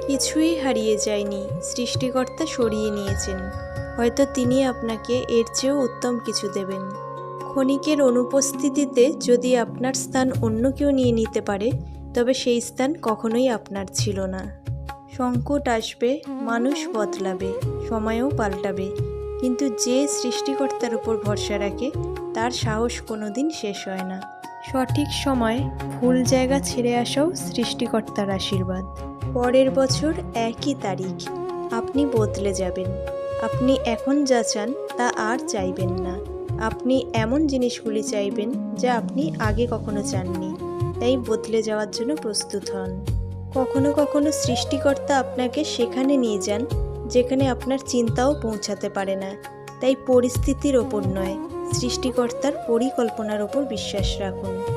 কিছুই হারিয়ে যায়নি, সৃষ্টিকর্তা সরিয়ে নিয়েছেন। হয়তো তিনি আপনাকে এর চেয়েও উত্তম কিছু দেবেন। ক্ষণিকের অনুপস্থিতিতে যদি আপনার স্থান অন্য কেউ নিয়ে নিতে পারে, তবে সেই স্থান কখনোই আপনার ছিল না। সংকট আসবে, মানুষ বদলাবে, সময়ও পাল্টাবে, কিন্তু যে সৃষ্টিকর্তার উপর ভরসা রাখে তার সাহস কোনোদিন শেষ হয় না। সঠিক সময় ভুল জায়গা ছেড়ে আসাও সৃষ্টিকর্তার আশীর্বাদ। পরের বছর একই তারিখ আপনি বদলে যাবেন। আপনি এখন যা চান তা আর চাইবেন না। আপনি এমন জিনিসগুলি চাইবেন যা আপনি আগে কখনো চাননি। তাই বদলে যাওয়ার জন্য প্রস্তুত হন। কখনো কখনো সৃষ্টিকর্তা আপনাকে সেখানে নিয়ে যান যেখানে আপনার চিন্তাও পৌঁছাতে পারে না। তাই পরিস্থিতির ওপর নয়, সৃষ্টিকর্তার পরিকল্পনার ওপর বিশ্বাস রাখুন।